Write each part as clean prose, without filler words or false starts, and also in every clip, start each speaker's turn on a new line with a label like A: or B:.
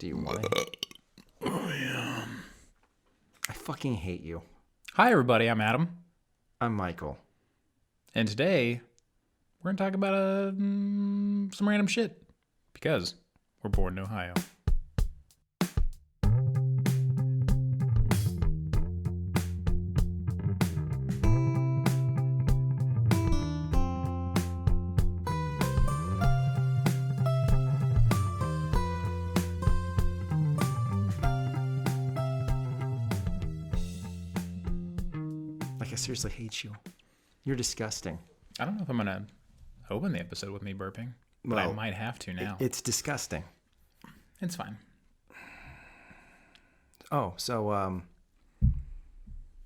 A: Do you want to? Oh, yeah. I fucking hate you.
B: Hi, everybody. I'm Adam.
A: I'm Michael.
B: And today, we're going to talk about some random shit. Because we're born in Ohio.
A: Like, I seriously hate you. You're disgusting.
B: I don't know if I'm going to open the episode with me burping. But I might have to now.
A: It's disgusting.
B: It's fine.
A: Oh, so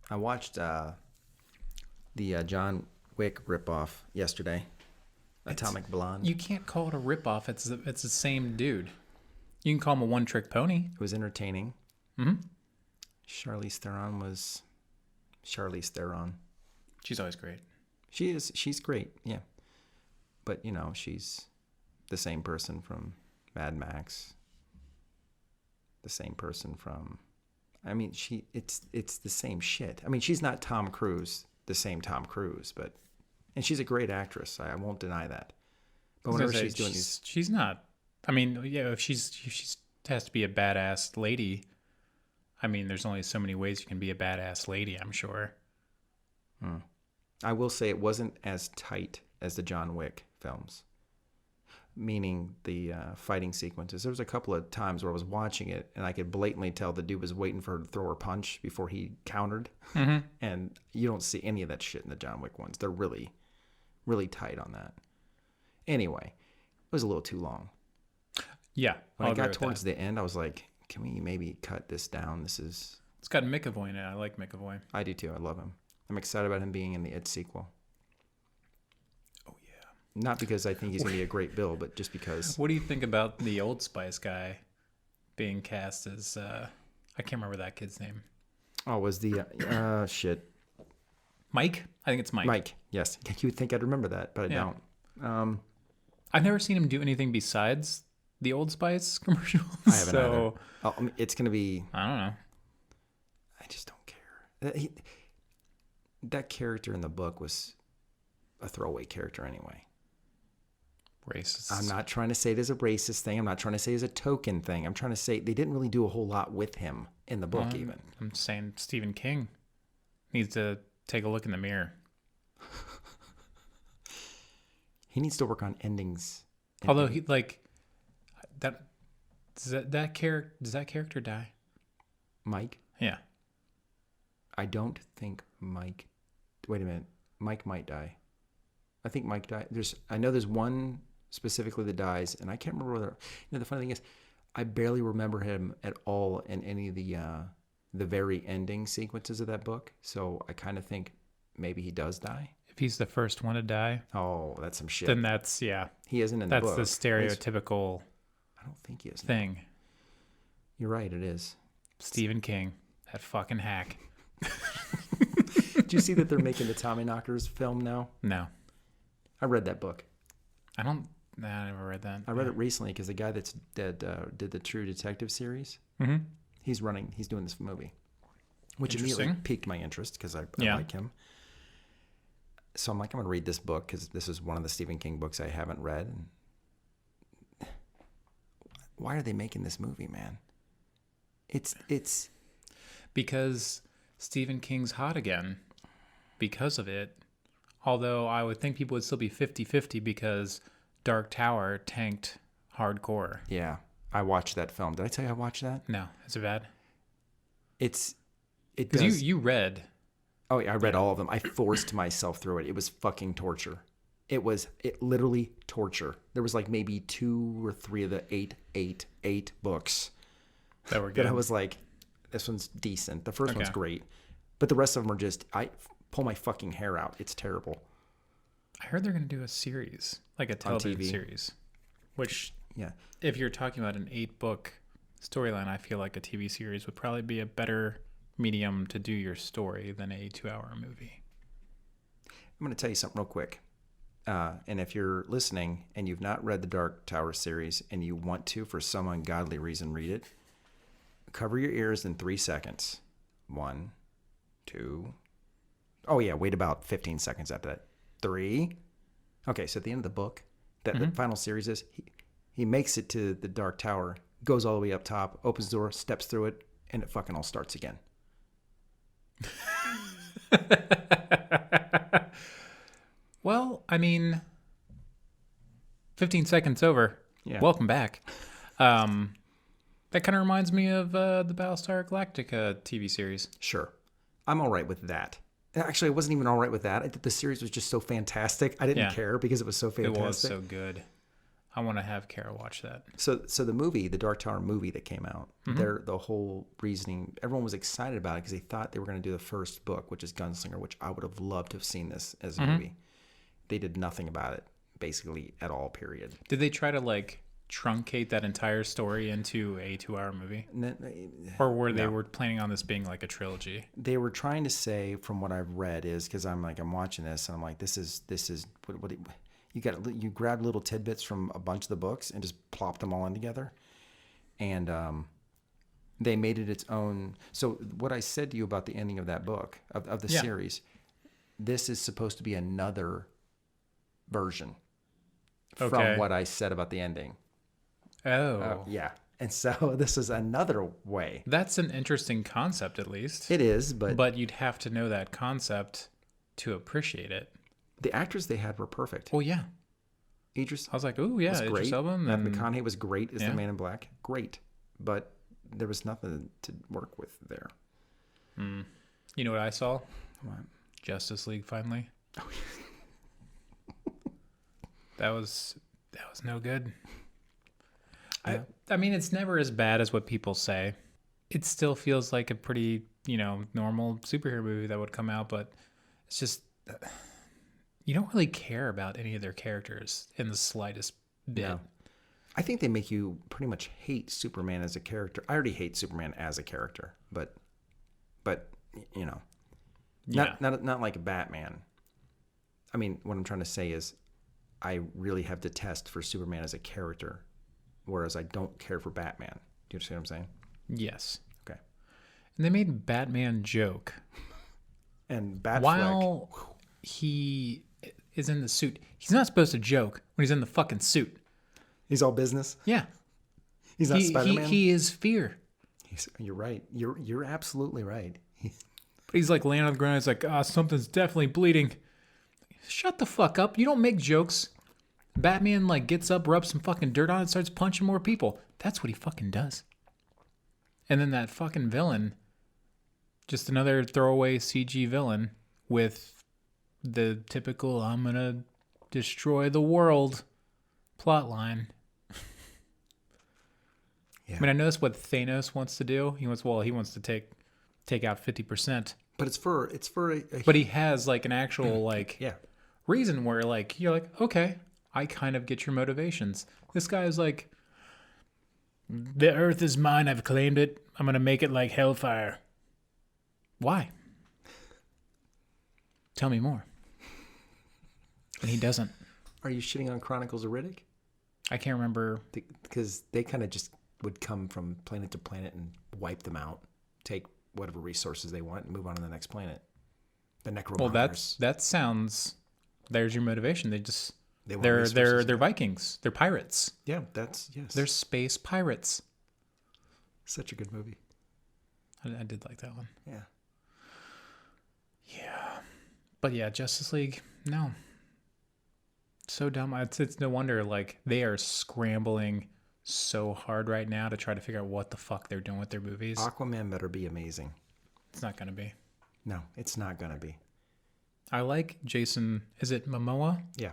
A: I watched the John Wick ripoff yesterday. Atomic Blonde.
B: You can't call it a ripoff. It's the same dude. You can call him a one-trick pony.
A: It was entertaining.
B: Mm-hmm.
A: Charlize Theron was Charlize Theron.
B: She's always great.
A: She is. She's great. Yeah. But, you know, she's the same person from Mad Max. The same person from... I mean, it's the same shit. I mean, she's not Tom Cruise, the same Tom Cruise, but... And she's a great actress. I won't deny that. But whenever she's doing these...
B: She's not... I mean, yeah, if she's has to be a badass lady... I mean, there's only so many ways you can be a badass lady, I'm sure.
A: I will say it wasn't as tight as the John Wick films. Meaning the fighting sequences. There was a couple of times where I was watching it and I could blatantly tell the dude was waiting for her to throw her punch before he countered.
B: Mm-hmm.
A: And you don't see any of that shit in the John Wick ones. They're really, really tight on that. Anyway, it was a little too long.
B: Yeah.
A: When I got towards the end, I was like, can we maybe cut this down? It's
B: got McAvoy in it. I like McAvoy.
A: I do too. I love him. I'm excited about him being in the It sequel.
B: Oh, yeah.
A: Not because I think he's going to be a great Bill, but just because.
B: What do you think about the Old Spice guy being cast as, I can't remember that kid's name.
A: Oh, was the, shit.
B: Mike? I think it's Mike.
A: Mike, yes. You would think I'd remember that, but I don't.
B: I've never seen him do anything besides the Old Spice commercials.
A: I haven't either. Oh, I mean, it's going to be...
B: I don't know.
A: I just don't care. That character in the book was a throwaway character anyway.
B: Racist.
A: I'm not trying to say it as a racist thing. I'm not trying to say it as a token thing. I'm trying to say they didn't really do a whole lot with him in the book even.
B: I'm saying Stephen King needs to take a look in the mirror.
A: He needs to work on endings.
B: Although he does that character die? Mike? Yeah.
A: I don't think Mike... Wait a minute. Mike might die. I think Mike died. I know there's one specifically that dies, and I can't remember whether... You know, the funny thing is, I barely remember him at all in any of the very ending sequences of that book, so I kind of think maybe he does die.
B: If he's the first one to die...
A: Oh, that's some shit.
B: Then that's, yeah.
A: He isn't in the book.
B: That's the stereotypical...
A: I don't think he is.
B: Thing.
A: You're right, it is.
B: Stephen King. That fucking hack.
A: Did you see that they're making the Tommyknockers film now?
B: No.
A: I read that book.
B: I never read that.
A: I read it recently because the guy that did the True Detective series, he's doing this movie, which immediately piqued my interest because I like him. So I'm like, I'm going to read this book because this is one of the Stephen King books I haven't read. Why are they making this movie, man? It's
B: because Stephen King's hot again because of it. Although I would think people would still be 50-50 because Dark Tower tanked hardcore.
A: Yeah, I watched that film. Did I tell you I watched that?
B: No, is it bad?
A: Because
B: you read.
A: Oh, yeah, I read all of them. I forced myself through it. It was fucking torture. It literally torture. There was like maybe 2 or 3 of the eight books
B: that were good.
A: That I was like, this one's decent. The first one's great. But the rest of them are just, I pull my fucking hair out. It's terrible.
B: I heard they're going to do a series, like a television series. Which, if you're talking about an 8-book storyline, I feel like a TV series would probably be a better medium to do your story than a 2-hour movie.
A: I'm going to tell you something real quick. And if you're listening and you've not read the Dark Tower series and you want to, for some ungodly reason, read it, cover your ears in 3 seconds. 1, 2. Oh, yeah. Wait about 15 seconds after that. 3. Okay. So at the end of the book, that the final series is, he makes it to the Dark Tower, goes all the way up top, opens the door, steps through it, and it fucking all starts again.
B: Well, I mean, 15 seconds over. Yeah. Welcome back. That kind of reminds me of the Battlestar Galactica TV series.
A: Sure. I'm all right with that. Actually, I wasn't even all right with that. I thought the series was just so fantastic. I didn't care because it was so fantastic.
B: It was so good. I want to have Kara watch that.
A: So the movie, the Dark Tower movie that came out, the whole reasoning, everyone was excited about it because they thought they were going to do the first book, which is Gunslinger, which I would have loved to have seen this as a movie. They did nothing about it, basically, at all, period.
B: Did they try to, like, truncate that entire story into a 2-hour movie? Or were they planning on this being, like, a trilogy?
A: They were trying to say, from what I've read, is, because I'm watching this, and I'm like, this is what you grab little tidbits from a bunch of the books and just plop them all in together. And they made it its own. So what I said to you about the ending of that book, of the series, this is supposed to be another version from what I said about the ending.
B: Oh.
A: Yeah. And so this is another way.
B: That's an interesting concept, at least.
A: It is, but...
B: But you'd have to know that concept to appreciate it.
A: The actors they had were perfect.
B: Well, yeah.
A: Idris...
B: I was like, ooh, yeah,
A: was
B: Idris
A: great.
B: Elba.
A: Matthew McConaughey was great as the Man in Black. Great. But there was nothing to work with there.
B: You know what I saw?
A: What?
B: Justice League, finally. Oh, yeah. That was no good. Yeah. I mean, it's never as bad as what people say. It still feels like a pretty, normal superhero movie that would come out, but it's just, you don't really care about any of their characters in the slightest bit. No.
A: I think they make you pretty much hate Superman as a character. I already hate Superman as a character, but not like Batman. I mean, what I'm trying to say is I really have detest for Superman as a character, whereas I don't care for Batman. Do you understand what I'm saying?
B: Yes.
A: Okay.
B: And they made Batman joke.
A: And Batfleck.
B: While he is in the suit, he's not supposed to joke when he's in the fucking suit.
A: He's all business?
B: Yeah.
A: He's not Spider-Man?
B: He is fear.
A: You're right. You're absolutely right.
B: But he's like laying on the ground. He's like, something's definitely bleeding. Shut the fuck up. You don't make jokes. Batman gets up, rubs some fucking dirt on it, and starts punching more people. That's what he fucking does. And then that fucking villain, just another throwaway CG villain with the typical I'm gonna destroy the world plot line. Yeah. I mean, I know that's what Thanos wants to do. He wants to take out 50%.
A: But it's for
B: But he has an actual reason where you're like, okay, I kind of get your motivations. This guy is like, the earth is mine, I've claimed it. I'm gonna make it like hellfire. Why? Tell me more. And he doesn't.
A: Are you shitting on Chronicles of Riddick?
B: I can't remember.
A: Because they kind of just would come from planet to planet and wipe them out, take whatever resources they want, and move on to the next planet. The Necromonkers.
B: Well, that sounds. There's your motivation. They're Vikings. They're pirates.
A: Yeah, yes.
B: They're space pirates.
A: Such a good movie.
B: I did like that one.
A: Yeah.
B: Yeah, but yeah, Justice League. No. So dumb. It's no wonder they are scrambling so hard right now to try to figure out what the fuck they're doing with their movies.
A: Aquaman better be amazing.
B: It's not gonna be.
A: No, it's not gonna be.
B: I like Jason. Is it Momoa?
A: Yeah.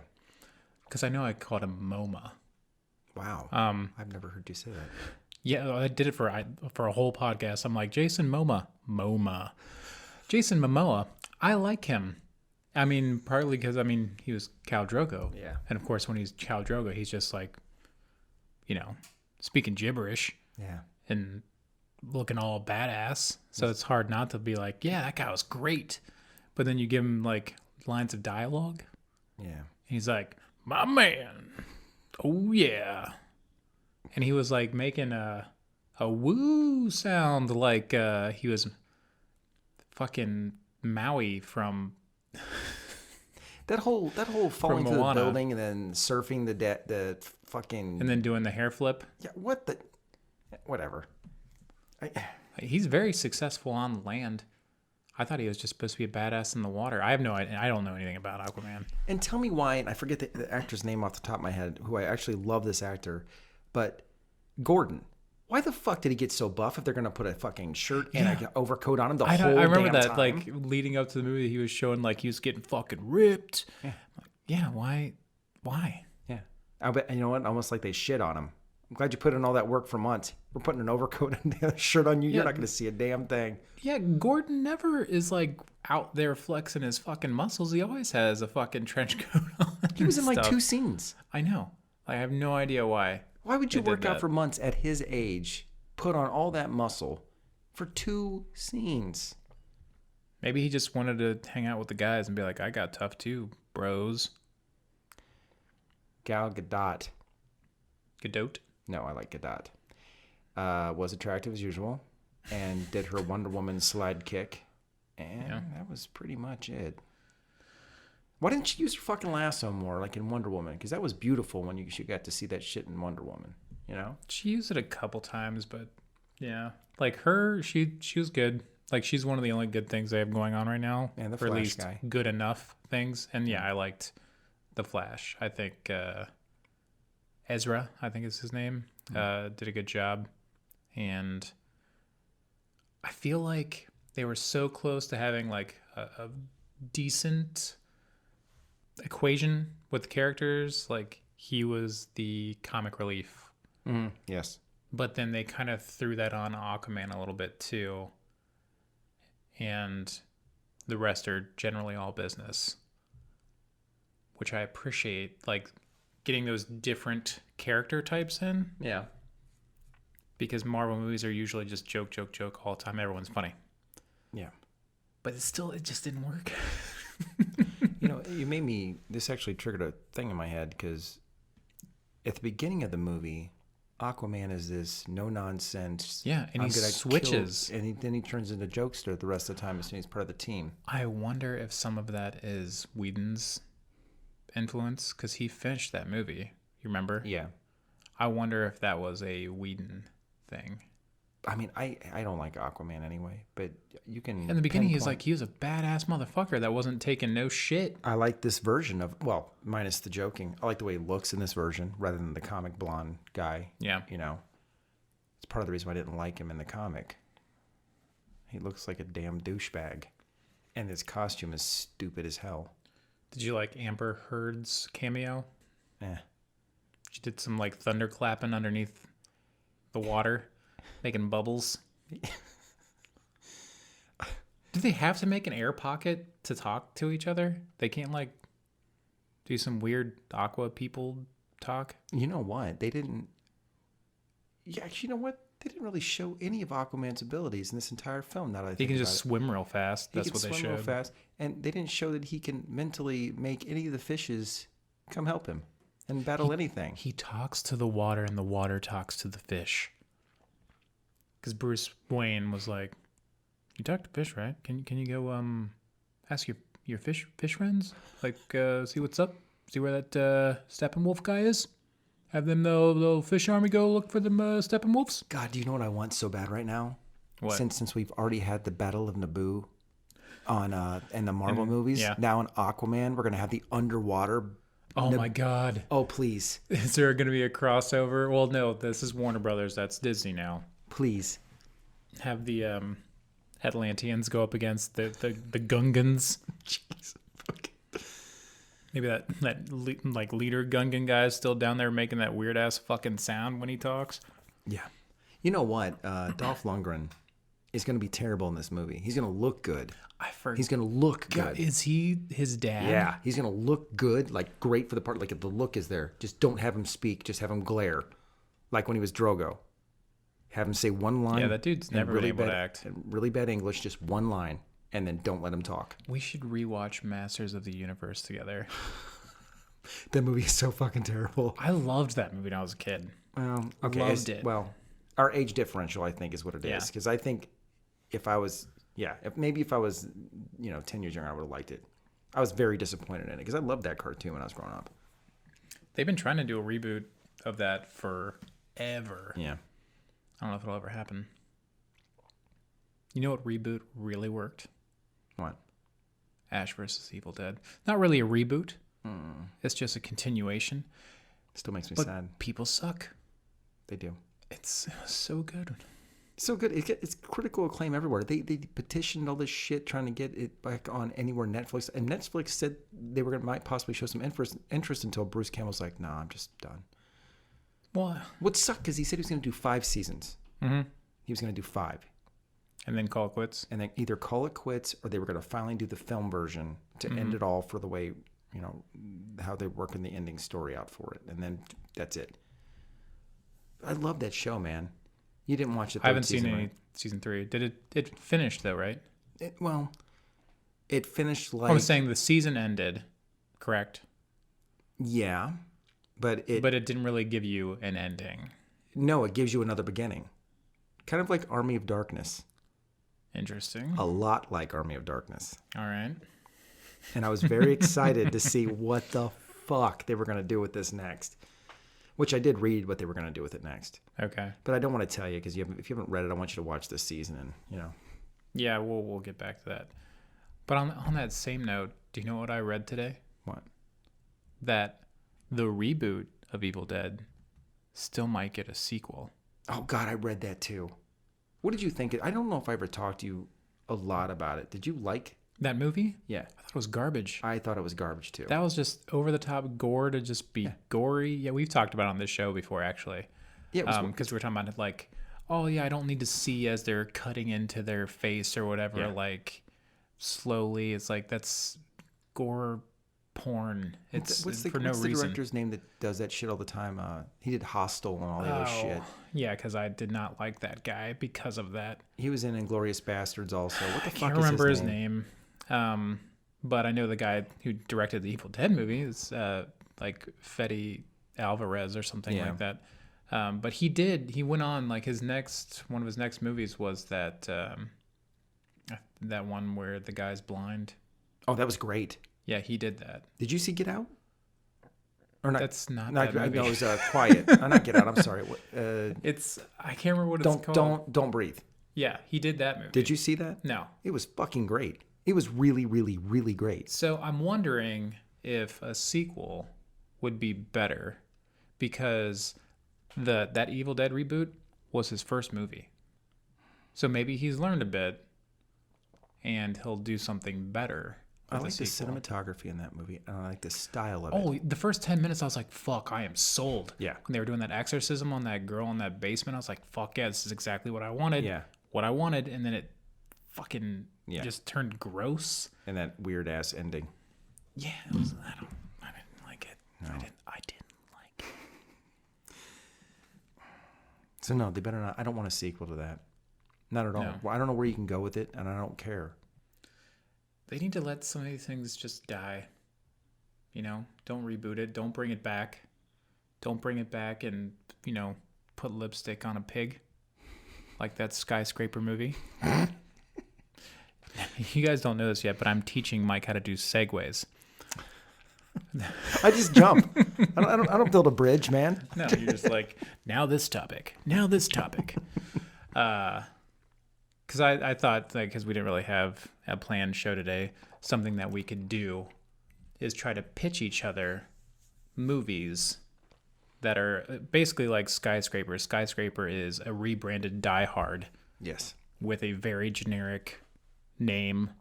B: Because I know I called him MoMA.
A: Wow. I've never heard you say that.
B: Yeah, I did it for a whole podcast. I'm like, Jason MoMA. Jason Momoa. I like him. I mean, partly because he was Khal Drogo.
A: Yeah.
B: And of course, when he's Khal Drogo, he's just speaking gibberish.
A: Yeah.
B: And looking all badass. So it's hard not to be like, yeah, that guy was great. But then you give him lines of dialogue.
A: Yeah.
B: He's like, my man. Oh, yeah. And he was like making a woo sound like he was fucking Maui from
A: that whole falling through the
B: Moana.
A: building and then surfing the fucking
B: and then doing the hair flip.
A: Yeah, what the whatever.
B: He's very successful on land. I thought he was just supposed to be a badass in the water. I have no idea. I don't know anything about Aquaman.
A: And tell me why, and I forget the actor's name off the top of my head, who I actually love this actor, but Gordon. Why the fuck did he get so buff if they're going to put a fucking shirt and an overcoat on him the whole damn time?
B: I remember that, like, leading up to the movie, he was showing, like, he was getting fucking ripped.
A: Yeah.
B: Like, yeah, why?
A: Yeah. I bet, you know what? Almost like they shit on him. I'm glad you put in all that work for months. We're putting an overcoat and a shirt on you. Yeah. You're not going to see a damn thing.
B: Yeah, Gordon never is, like, out there flexing his fucking muscles. He always has a fucking trench coat on.
A: He was in, like, 2 scenes.
B: I know. I have no idea why.
A: Why would you work out for months at his age, put on all that muscle for 2 scenes?
B: Maybe he just wanted to hang out with the guys and be like, I got tough too, bros.
A: Gal Gadot.
B: Gadot?
A: No, I like Gadot. Was attractive as usual and did her Wonder Woman slide kick. And that was pretty much it. Why didn't she use her fucking lasso more, like in Wonder Woman? Because that was beautiful when she got to see that shit in Wonder Woman. You know,
B: she used it a couple times, but yeah, like her, she was good. Like she's one of the only good things they have going on right now,
A: and the
B: or
A: Flash
B: at least
A: guy.
B: Good enough things. And yeah, I liked the Flash. I think Ezra, I think is his name, did a good job, and I feel like they were so close to having like a decent equation with the characters. Like he was the comic relief.
A: Yes.
B: But then they kind of threw that on Aquaman a little bit too. And the rest are generally all business, which I appreciate, like getting those different character types in.
A: Yeah.
B: Because Marvel movies are usually just joke all the time. Everyone's funny.
A: Yeah.
B: But it just didn't work.
A: You know, this actually triggered a thing in my head because at the beginning of the movie, Aquaman is this no-nonsense.
B: Yeah, and he switches.
A: Then he turns into jokester the rest of the time as soon as he's part of the team.
B: I wonder if some of that is Whedon's influence because he finished that movie. You remember?
A: Yeah.
B: I wonder if that was a Whedon thing.
A: I mean, I don't like Aquaman anyway, but you can...
B: In the beginning, he was a badass motherfucker that wasn't taking no shit.
A: I like this version of... Well, minus the joking. I like the way he looks in this version rather than the comic blonde guy.
B: Yeah.
A: You know? It's part of the reason why I didn't like him in the comic. He looks like a damn douchebag. And his costume is stupid as hell.
B: Did you like Amber Heard's cameo?
A: Eh.
B: She did some, like, thunderclapping underneath the water. Making bubbles. Do they have to make an air pocket to talk to each other? They can't like do some weird aqua people talk?
A: You know what? They didn't... Yeah, actually, you know what? They didn't really show any of Aquaman's abilities in this entire film. Now that I think
B: he can
A: about
B: just swim real fast. That's what they showed. He can swim real fast.
A: And they didn't show that he can mentally make any of the fishes come help him and battle anything.
B: He talks to the water and the water talks to the fish. Because Bruce Wayne was like, "You talk to fish, right? Can you go ask your fish friends, like see what's up, see where that Steppenwolf guy is? Have them the fish army go look for them Steppenwolves."
A: God, do you know what I want so bad right now?
B: What?
A: Since we've already had the Battle of Naboo on in the Marvel movies, now in Aquaman we're gonna have the underwater.
B: Oh my God!
A: Oh please!
B: Is there gonna be a crossover? Well, no, this is Warner Brothers. That's Disney now.
A: Please
B: have the Atlanteans go up against the Gungans.
A: Jeez.
B: Maybe that like leader Gungan guy is still down there making that weird ass fucking sound when he talks.
A: Yeah. You know what? Dolph Lundgren is going to be terrible in this movie. He's going to look good. He's going to look good.
B: Is he his dad?
A: Yeah. He's going to look good, like great for the part. Like if the look is there, just don't have him speak. Just have him glare, like when he was Drogo. Have him say one line.
B: Yeah, that dude's never been able to act.
A: Really bad English, just one line, and then don't let him talk.
B: We should rewatch Masters of the Universe together.
A: That movie is so fucking terrible.
B: I loved that movie when I was a kid.
A: Okay.
B: Loved it.
A: Well, our age differential, I think, is what it is. Because I think if I was 10 years younger, I would have liked it. I was very disappointed in it because I loved that cartoon when I was growing up.
B: They've been trying to do a reboot of that forever.
A: Yeah.
B: I don't know if it'll ever happen. You know what reboot really worked?
A: What?
B: Ash vs. Evil Dead. Not really a reboot. It's just a continuation.
A: Still makes me
B: but
A: sad.
B: People suck.
A: They do.
B: It's so good.
A: So good. It's critical acclaim everywhere. They petitioned all this shit trying to get it back on anywhere Netflix. And Netflix said they might possibly show some interest until Bruce Campbell's like, nah, I'm just done. What sucked because he said he was going to do 5 seasons.
B: Mm-hmm.
A: He was going to do 5.
B: And then call it quits.
A: And then either call it quits or they were going to finally do the film version to end it all for the way, how they're working the ending story out for it. And then that's it. I love that show, man. You didn't watch it.
B: I haven't seen any season 3. Did it finished though, right?
A: It finished like...
B: I was saying the season ended, correct?
A: Yeah, but it
B: didn't really give you an ending.
A: No, it gives you another beginning. Kind of like Army of Darkness.
B: Interesting.
A: A lot like Army of Darkness.
B: All right.
A: And I was very excited to see what the fuck they were going to do with this next. Which I did read what they were going to do with it next.
B: Okay.
A: But I don't want to tell you because if you haven't read it, I want you to watch this season and,
B: Yeah, we'll get back to that. But on that same note, do you know what I read today?
A: What?
B: That the reboot of Evil Dead still might get a sequel.
A: Oh, God, I read that too. What did you think? I don't know if I ever talked to you a lot about it. Did you like
B: that movie?
A: Yeah.
B: I thought it was garbage.
A: I thought it was garbage too.
B: That was just over-the-top gore to just be gory. Yeah, we've talked about it on this show before, actually.
A: Yeah,
B: because we were talking about it like, oh, yeah, I don't need to see as they're cutting into their face or whatever, like, slowly. It's like, that's gore porn. It's
A: what's
B: for no reason.
A: What's the director's name that does that shit all the time? He did Hostel and all the other shit.
B: Yeah, because I did not like that guy because of that.
A: He was in Inglourious Bastards also. What the fuck is his name?
B: I can't remember his name. But I know the guy who directed the Evil Dead movie is like Fede Alvarez or something like that. But he went on, like one of his next movies was that one where the guy's blind.
A: Oh, that was great.
B: Yeah, he did that.
A: Did you see Get Out? Or not?
B: That's not that movie.
A: No, it was Quiet. Not Get Out. I'm sorry.
B: I can't remember what it's called.
A: Don't Breathe.
B: Yeah, he did that movie.
A: Did you see that?
B: No.
A: It was fucking great. It was really, really, really great.
B: So I'm wondering if a sequel would be better because that Evil Dead reboot was his first movie. So maybe he's learned a bit and he'll do something better.
A: I like the cinematography in that movie, and I like the style of it.
B: Oh, the first 10 minutes, I was like, fuck, I am sold.
A: Yeah.
B: When they were doing that exorcism on that girl in that basement, I was like, fuck yeah, this is exactly what I wanted.
A: Yeah.
B: What I wanted, and then it fucking just turned gross.
A: And that weird-ass ending.
B: Yeah, I didn't like it. No. I didn't like it.
A: So, no, they better not. I don't want a sequel to that. Not at all. No. I don't know where you can go with it, and I don't care.
B: They need to let some of these things just die. Don't reboot it. Don't bring it back. Don't bring it back and, put lipstick on a pig. Like that Skyscraper movie. You guys don't know this yet, but I'm teaching Mike how to do segues.
A: I just jump. I don't build a bridge, man.
B: No, you're just like, now this topic. Because I thought, because we didn't really have a planned show today, something that we could do is try to pitch each other movies that are basically like Skyscraper. Skyscraper is a rebranded Die Hard.
A: Yes. With
B: a very generic name,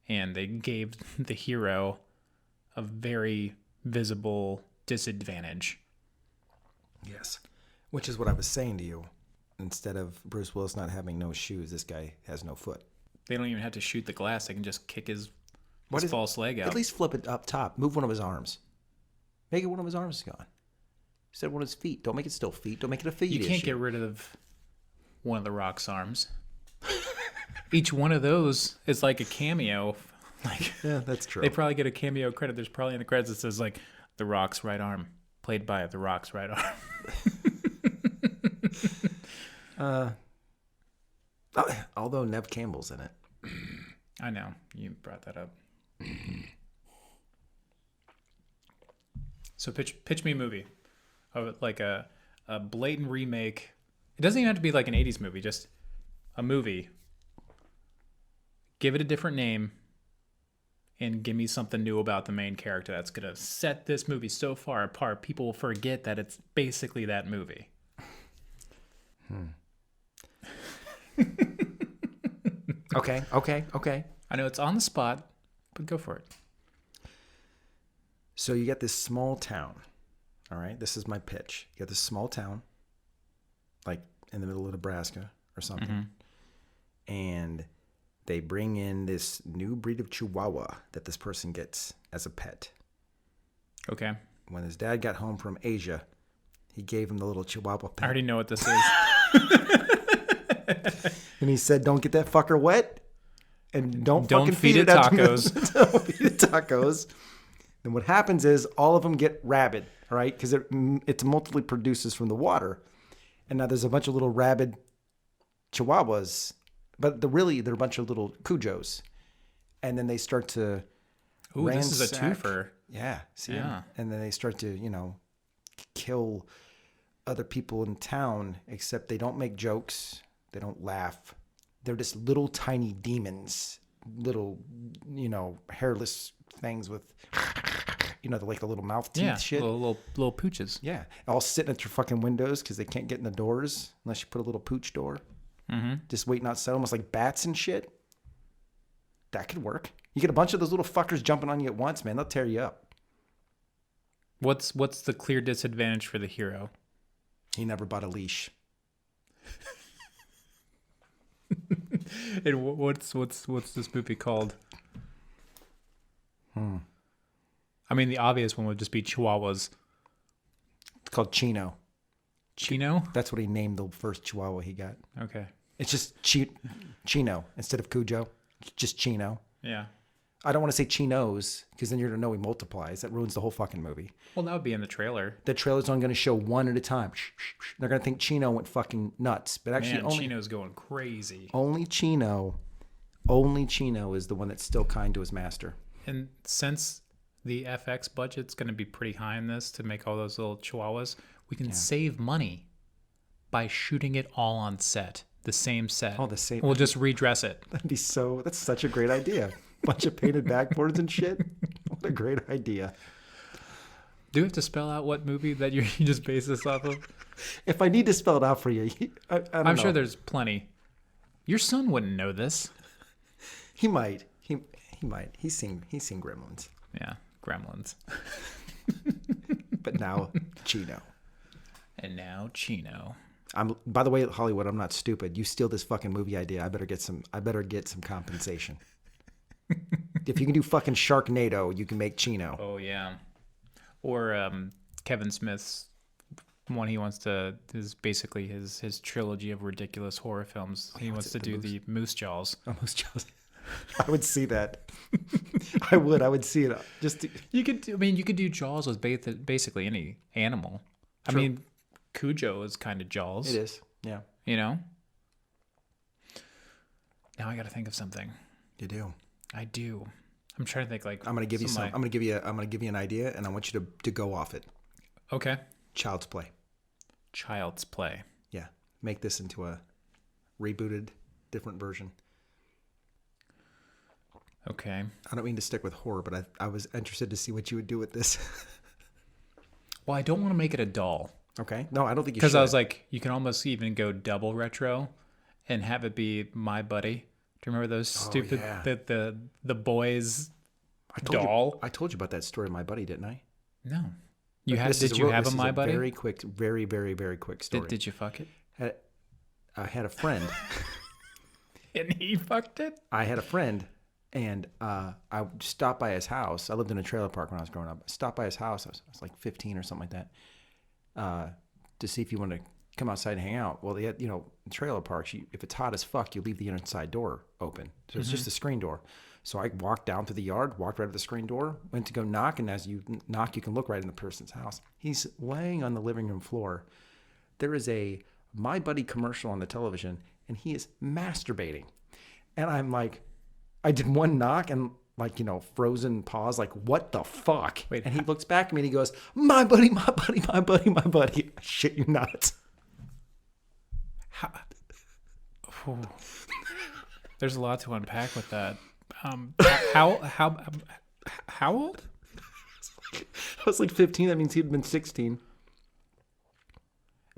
B: and they gave the hero a very visible disadvantage.
A: Yes. Which is what I was saying to you. Instead of Bruce Willis not having no shoes, this guy has no foot.
B: They don't even have to shoot the glass. They can just kick his false leg out.
A: At least flip it up top. Move one of his arms. Make it one of his arms is gone. Instead of one of his feet. Don't make it still feet. Don't make it a feet issue.
B: You can't get rid of one of the Rock's arms. Each one of those is like a cameo.
A: Yeah, that's true.
B: They probably get a cameo credit. There's probably in the credits that says like, The Rock's right arm, played by The Rock's right arm.
A: Although Nev Campbell's in it.
B: I know. You brought that up. So pitch me a movie of like a blatant remake. It doesn't even have to be like an 80s movie, just a movie. Give it a different name and give me something new about the main character that's going to set this movie so far apart people will forget that it's basically that movie.
A: Okay.
B: I know it's on the spot, but go for it.
A: So you get this small town. All right, this is my pitch. You got this small town, like in the middle of Nebraska or something. Mm-hmm. And they bring in this new breed of Chihuahua that this person gets as a pet.
B: Okay.
A: When his dad got home from Asia, he gave him the little Chihuahua pet.
B: I already know what this is.
A: And he said, don't get that fucker wet. And don't fucking
B: feed it tacos.
A: Don't feed it tacos. And what happens is all of them get rabid, all right? Because it multiply produces from the water. And now there's a bunch of little rabid Chihuahuas. But they're a bunch of little Cujos. And then they start to
B: this is a twofer.
A: Yeah. And then they start to, kill other people in town, except they don't make jokes. They don't laugh. They're just little tiny demons, little, hairless things with, like a little mouth teeth shit.
B: Little pooches.
A: Yeah. All sitting at your fucking windows because they can't get in the doors unless you put a little pooch door. Mm-hmm. Just waiting outside, almost like bats and shit. That could work. You get a bunch of those little fuckers jumping on you at once, man. They'll tear you up.
B: What's the clear disadvantage for the hero?
A: He never bought a leash.
B: And what's this movie called? I mean, the obvious one would just be Chihuahuas.
A: It's called Chino.
B: Chino?
A: That's what he named the first Chihuahua he got.
B: Okay.
A: It's just Chino instead of Cujo. It's just Chino.
B: Yeah.
A: I don't want to say Chinos because then you're going to know he multiplies. That ruins the whole fucking movie.
B: Well, that would be in the trailer.
A: The trailer's only going to show one at a time. They're going to think Chino went fucking nuts. But actually,
B: Chino's going crazy.
A: Only Chino is the one that's still kind to his master.
B: And since the FX budget's going to be pretty high in this to make all those little Chihuahuas, we can save money by shooting it all on set. The same set.
A: Oh, the same.
B: We'll just redress it.
A: That's such a great idea. Bunch of painted backboards and shit. What a great idea.
B: Do you have to spell out what movie that you just base this off of?
A: If I need to spell it out for you, I'm
B: sure there's plenty. Your son wouldn't know this.
A: He might. He might. He's seen Gremlins.
B: Yeah, Gremlins.
A: But now Chino.
B: And now Chino.
A: By the way, Hollywood, I'm not stupid. You steal this fucking movie idea, I better get some compensation. If you can do fucking Sharknado, you can make Chino.
B: Oh yeah. Or Kevin Smith's one he wants to is basically his trilogy of ridiculous horror films. He wants to do the Moose Jaws.
A: Oh, Moose Jaws. I would see that. I would see it.
B: You could do Jaws with basically any animal. True. I mean, Cujo is kind of Jaws.
A: It is. Yeah.
B: Now I got to think of something.
A: You do.
B: I do. I'm trying to think
A: I'm going to give you I'm going to give you an idea and I want you to go off it.
B: Okay.
A: Child's Play.
B: Child's Play.
A: Yeah. Make this into a rebooted different version.
B: Okay.
A: I don't mean to stick with horror, but I was interested to see what you would do with this.
B: Well, I don't want to make it a doll.
A: Okay. No, I don't think you should.
B: Because I was like, you can almost even go double retro and have it be My Buddy. Do you remember those stupid the boys doll?
A: I told you about that story, My Buddy, didn't I?
B: No. Did you have a My Buddy?
A: Very quick, very, very, very quick story.
B: Did you fuck it?
A: I had a friend.
B: And he fucked it?
A: I had a friend, and I stopped by his house. I lived in a trailer park when I was growing up. I stopped by his house. I was like 15 or something like that, to see if he wanted to come outside and hang out. Well, they had, in trailer parks, if it's hot as fuck, you leave the inside door open. So it's just a screen door. So I walked down through the yard, walked right to the screen door, went to go knock, and as you knock, you can look right in the person's house. He's laying on the living room floor. There is a My Buddy commercial on the television, and he is masturbating. And I'm like, I did one knock and frozen pause, like, what the fuck?
B: Wait,
A: and he looks back at me and he goes, my buddy, my buddy, my buddy, my buddy. I shit you not.
B: There's a lot to unpack with that. How old?
A: I was like 15. That means he'd been 16.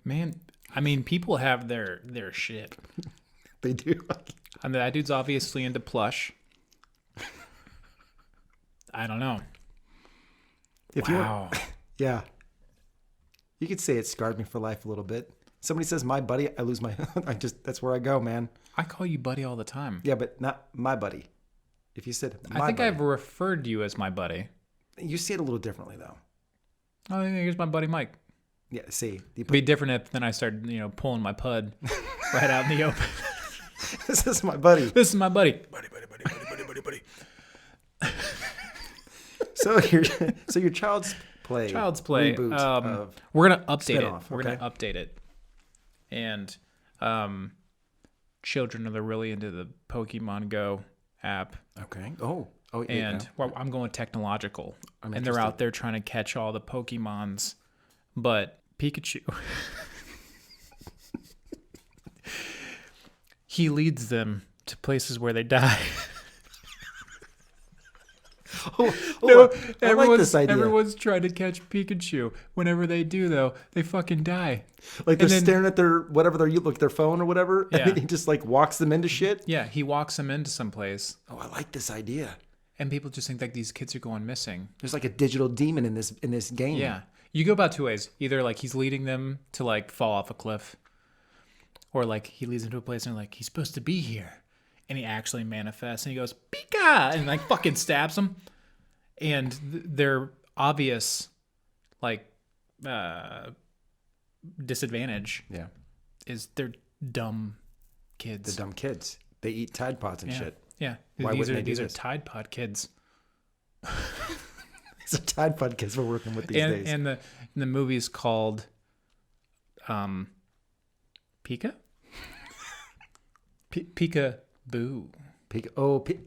B: Man, I mean, people have their shit.
A: They do.
B: I mean, that dude's obviously into plush. I don't know.
A: Wow. Yeah. You could say it scarred me for life a little bit. Somebody says my buddy, I lose my. that's where I go, man.
B: I call you buddy all the time.
A: Yeah, but not my buddy. If you said my
B: I think
A: buddy,
B: I've referred to you as my buddy.
A: You say it a little differently though.
B: Oh, here's my buddy Mike.
A: Yeah, see.
B: It'd be different if then I started, pulling my pud right out in the open.
A: This is my buddy.
B: This is my buddy. Buddy.
A: So your Child's Play.
B: Reboot we're gonna update
A: spin-off,
B: it. We're gonna update it. And children are really into the Pokemon Go app.
A: Okay. Oh. Yeah.
B: And well, I'm going technological.
A: I'm
B: and they're out there trying to catch all the Pokemons, but Pikachu he leads them to places where they die.
A: I like this idea.
B: Everyone's trying to catch Pikachu. Whenever they do, though, they fucking die.
A: Like they're staring at their phone or whatever,
B: yeah.
A: And he just walks them into shit.
B: Yeah, he walks them into some place.
A: Oh, I like this idea.
B: And people just think these kids are going missing.
A: There's a digital demon in this game.
B: Yeah, you go about two ways. Either he's leading them to fall off a cliff, or he leads them to a place and he's supposed to be here. And he actually manifests and he goes, Pika! And fucking stabs them. And their obvious, disadvantage is they're dumb kids.
A: The dumb kids. They eat Tide Pods and shit.
B: Yeah.
A: Why wouldn't they do
B: these are
A: this?
B: Tide Pod kids.
A: These are Tide Pod kids we're working with these days.
B: And the movie's called Pika? Pika-Boo.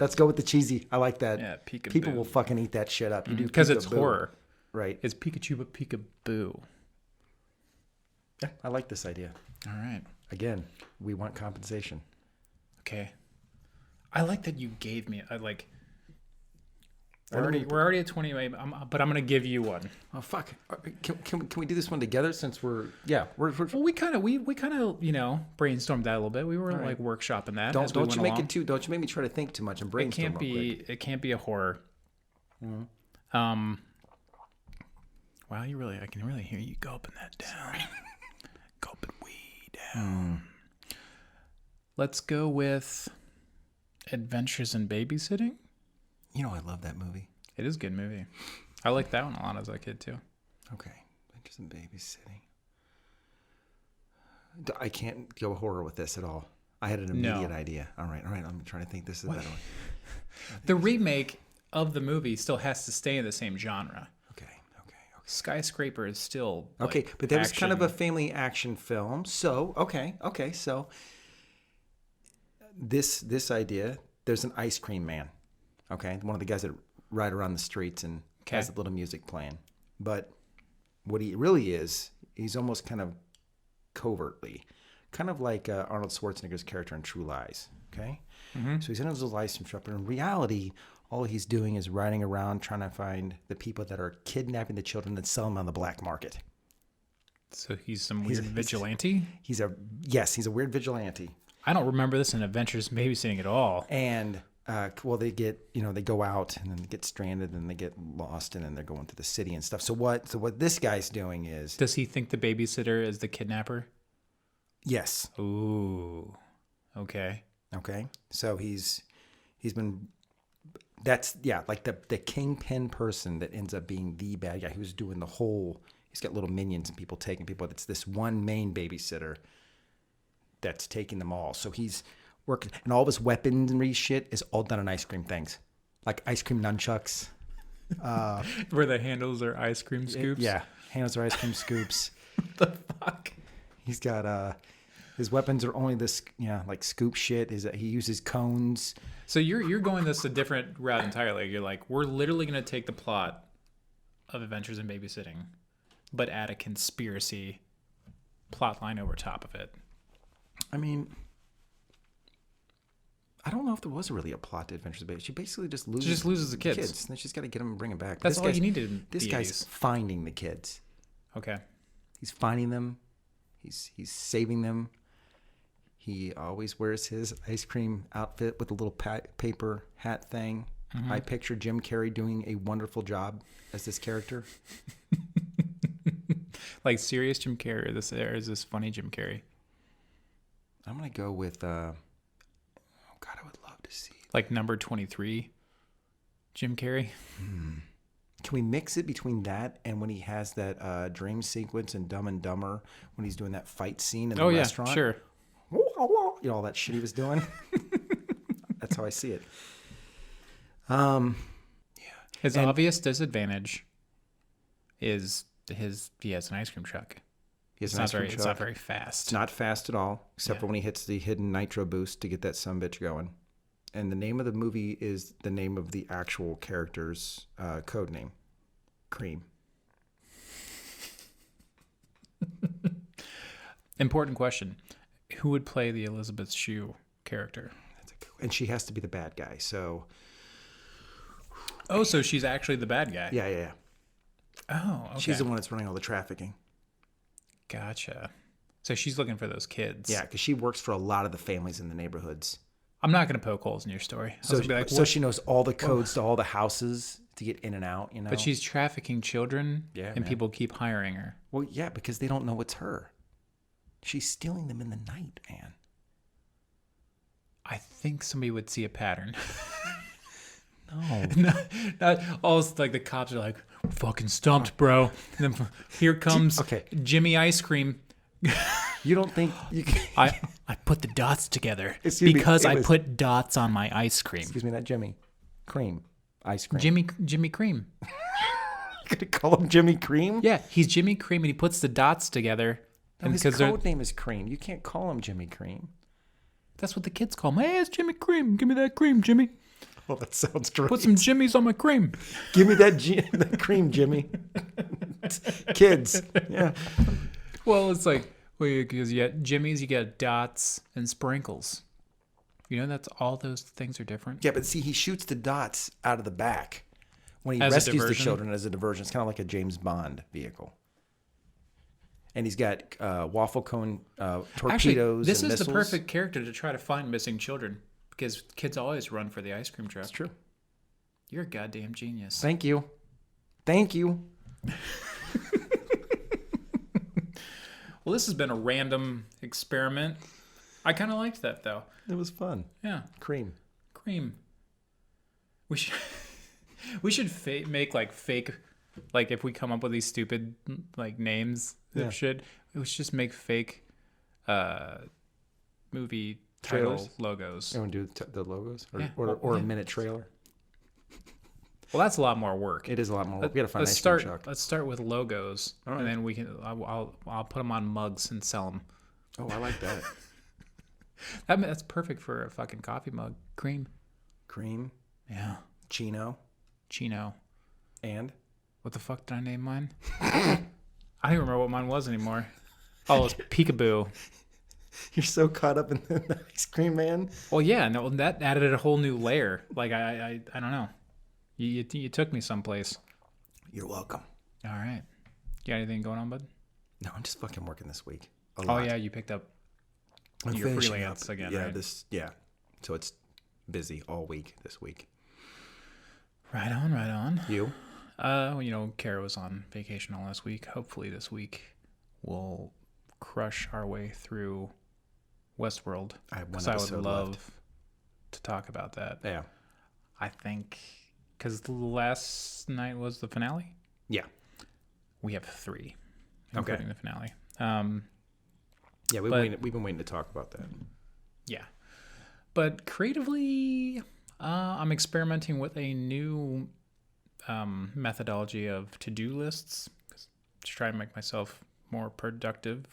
A: Let's go with the cheesy. I like that.
B: Yeah, Pika-Boo.
A: People will fucking eat that shit up. You do
B: because it's
A: Pika-Boo.
B: horror.
A: Right.
B: It's Pikachu, but Pika-Boo.
A: Yeah, I like this idea.
B: All right.
A: Again, we want compensation.
B: Okay. I like that you gave me. We're already at 20, but I'm gonna give you one.
A: Oh fuck! Can we do this one together since we're
B: Well, we kind of brainstormed that a little bit. We were workshopping that.
A: Don't you make me try to think too much and brainstorm.
B: It can't be a horror.
A: Mm-hmm.
B: Wow, I can really hear you gulping that down. Gulping way down. Let's go with Adventures in Babysitting.
A: I love that movie.
B: It is a good movie. I liked that one a lot as a kid too.
A: Okay. Adventures in Babysitting. I can't go horror with this at all. I had an immediate idea. All right. I'm trying to think this is a better one.
B: The remake of the movie still has to stay in the same genre.
A: Okay.
B: Skyscraper is still
A: okay, but that was kind of
B: action.
A: a family action film. So so this idea, there's an ice cream man. Okay, one of the guys that ride around the streets and has a little music playing. But what he really is, he's almost kind of covertly, kind of like Arnold Schwarzenegger's character in True Lies. Okay, So he's in his little ice cream shop, but in reality, all he's doing is riding around trying to find the people that are kidnapping the children and selling them on the black market.
B: So he's some weird vigilante?
A: He's a weird vigilante.
B: I don't remember this in Adventures in Babysitting at all.
A: And they get, they go out and then they get stranded and they get lost and then they're going through the city and stuff. So what this guy's doing is...
B: Does he think the babysitter is the kidnapper?
A: Yes.
B: Ooh. Okay.
A: So he's been... That's, the kingpin person that ends up being the bad guy who's doing the whole He's got little minions and people taking people. It's this one main babysitter that's taking them all. So he's working, and all of his weaponry shit is all done on ice cream things, like ice cream nunchucks.
B: Where the handles are ice cream scoops?
A: Yeah, handles are ice cream scoops.
B: What the fuck?
A: He's got his weapons are only this, like scoop shit. He uses cones.
B: So you're going this a different route entirely. You're like, we're literally going to take the plot of Adventures in Babysitting, but add a conspiracy plot line over top of it.
A: I mean, I don't know if there was really a plot to Adventures in Babysitting. She basically just loses
B: the kids.
A: And then she's got to get them and bring them back.
B: That's all you needed.
A: This guy's finding the kids.
B: Okay.
A: He's finding them. He's saving them. He always wears his ice cream outfit with a little paper hat thing. Mm-hmm. I picture Jim Carrey doing a wonderful job as this character.
B: Like serious Jim Carrey, or is this funny Jim Carrey?
A: I'm going to go with, oh God, I would love to see.
B: Like number 23, Jim Carrey?
A: Can we mix it between that and when he has that dream sequence in Dumb and Dumber when he's doing that fight scene in the restaurant?
B: Oh, yeah, sure.
A: You know, all that shit he was doing? That's how I see it. Yeah.
B: His obvious disadvantage is he has an ice cream truck.
A: He has an ice cream truck.
B: It's not very fast.
A: It's not fast at all, except for when he hits the hidden nitro boost to get that sumbitch going. And the name of the movie is the name of the actual character's code name, Cream.
B: Important question. Who would play the Elizabeth Shue character?
A: And she has to be the bad guy, so...
B: Oh, so she's actually the bad guy.
A: Yeah.
B: Oh, okay.
A: She's the one that's running all the trafficking.
B: Gotcha. So she's looking for those kids.
A: Yeah, because she works for a lot of the families in the neighborhoods.
B: I'm not going to poke holes in your story.
A: So she knows all the codes to all the houses to get in and out, you know?
B: But she's trafficking children, and people keep hiring her.
A: Well, yeah, because they don't know it's her. She's stealing them in the night, man.
B: I think somebody would see a pattern.
A: No.
B: Not all like the cops are like, fucking stumped, bro. And then here comes Jimmy Ice Cream.
A: You don't think you can...
B: I put the dots together because I put dots on my ice cream.
A: Excuse me, not Jimmy. Cream. Ice cream.
B: Jimmy Cream.
A: You're gonna call him Jimmy Cream?
B: Yeah, he's Jimmy Cream and he puts the dots together.
A: No, his code name is Cream. You can't call him Jimmy Cream.
B: That's what the kids call him. Hey, it's Jimmy Cream. Give me that cream, Jimmy.
A: Well, that sounds great.
B: Put some Jimmys on my cream.
A: Give me that cream, Jimmy. Kids. Yeah.
B: Well, it's like, because you got Jimmy's, you got dots and sprinkles. You know, that's all those things are different.
A: Yeah, but see, he shoots the dots out of the back when he rescues the children as a diversion. It's kind of like a James Bond vehicle. And he's got waffle cone torpedoes.
B: Actually, this
A: and
B: is
A: missiles.
B: The perfect character to try to find missing children because kids always run for the ice cream truck.
A: That's true.
B: You're a goddamn genius.
A: Thank you.
B: Well, this has been a random experiment. I kind of liked that, though.
A: It was fun.
B: Yeah.
A: Cream.
B: We should make like fake, like if we come up with these stupid like names of shit, we should just make fake movie title logos.
A: You want to do the logos or a minute trailer?
B: Well, that's a lot more work.
A: It is a lot more work. We got to find an ice cream truck.
B: Let's start with logos, and then we can. I'll put them on mugs and sell them.
A: Oh, I like that.
B: That's perfect for a fucking coffee mug. Cream. Yeah.
A: Chino.
B: And what the fuck did I name mine? I don't even remember what mine was anymore. Oh, it's Peekaboo.
A: You're so caught up in the ice cream man.
B: Well, yeah, no, that added a whole new layer. Like I don't know. You took me someplace.
A: You're welcome.
B: All right. You got anything going on, bud?
A: No, I'm just fucking working this week.
B: Oh yeah, you picked up your freelance again,
A: yeah,
B: right?
A: So it's busy all week this week.
B: Right on.
A: You?
B: Kara was on vacation all last week. Hopefully this week we'll crush our way through Westworld. Because I would love to talk about that.
A: Yeah.
B: I think because last night was the finale.
A: Yeah.
B: We have 3. including the finale.
A: Yeah, we've been waiting to talk about that.
B: Yeah. But creatively, I'm experimenting with a new methodology of to-do lists to try and make myself more productive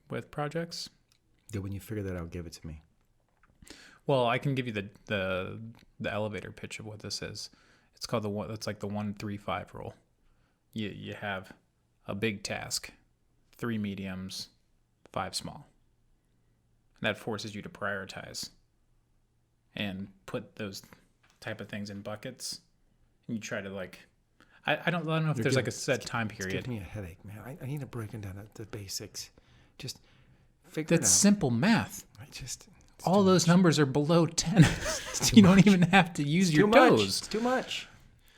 B: with projects.
A: Yeah, when you figure that out, give it to me.
B: Well, I can give you the elevator pitch of what this is. It's called it's like the 1-3-5 rule. You have a big task, 3 mediums, 5 small. And that forces you to prioritize and put those type of things in buckets. And you try to I don't know if there's like a set time period.
A: It's giving me a headache, man. I need to break down the basics. Just figure it out.
B: That's simple math.
A: It's
B: all those numbers are below 10. You don't even have to use your toes.
A: It's too much.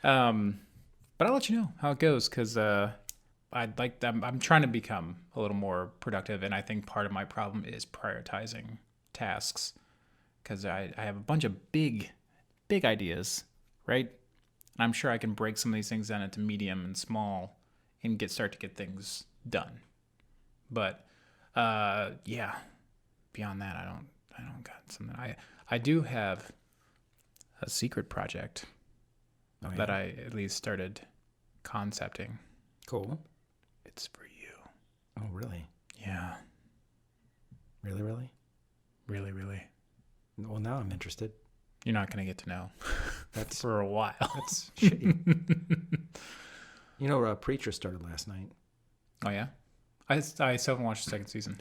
B: But I'll let you know how it goes because I'm trying to become a little more productive, and I think part of my problem is prioritizing tasks because I have a bunch of big ideas, right? And I'm sure I can break some of these things down into medium and small and start to get things done. But yeah, beyond that, I don't got something. I do have a secret project that I at least started concepting.
A: Cool.
B: It's for you.
A: Oh, really?
B: Yeah.
A: Really, really?
B: Really, really.
A: Well, now I'm interested.
B: You're not going to get to know.
A: That's
B: for a while.
A: That's shitty. You know, Preacher started last night.
B: Oh, yeah? I still haven't watched the second season.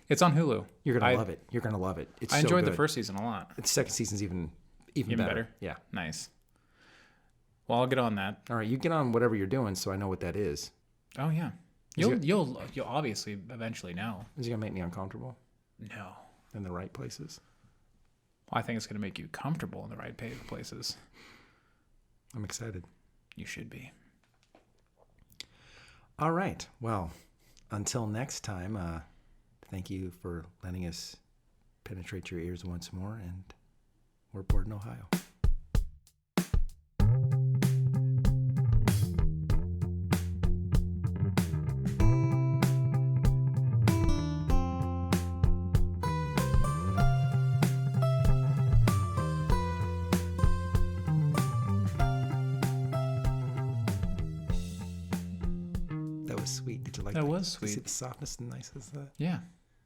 B: It's on Hulu.
A: You're going to love it. You're going to love it. It's
B: I enjoyed
A: so
B: the first season a lot.
A: The second season's even better. Yeah.
B: Nice. Well, I'll get on that.
A: All right, you get on whatever you're doing so I know what that is.
B: Oh, yeah. You'll obviously eventually know.
A: Is it going to make me uncomfortable?
B: No.
A: In the right places?
B: Well, I think it's going to make you comfortable in the right places.
A: I'm excited.
B: You should be.
A: All right. Well, until next time, thank you for letting us penetrate your ears once more, and we're Portland, Ohio. Sweet. Did you like that?
B: That was sweet.
A: Did you see the softness and niceness of that?
B: Yeah.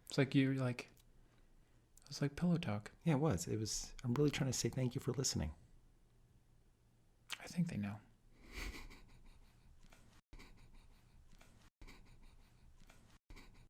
B: It's like it was like pillow talk.
A: Yeah, it was. I'm really trying to say thank you for listening.
B: I think they know.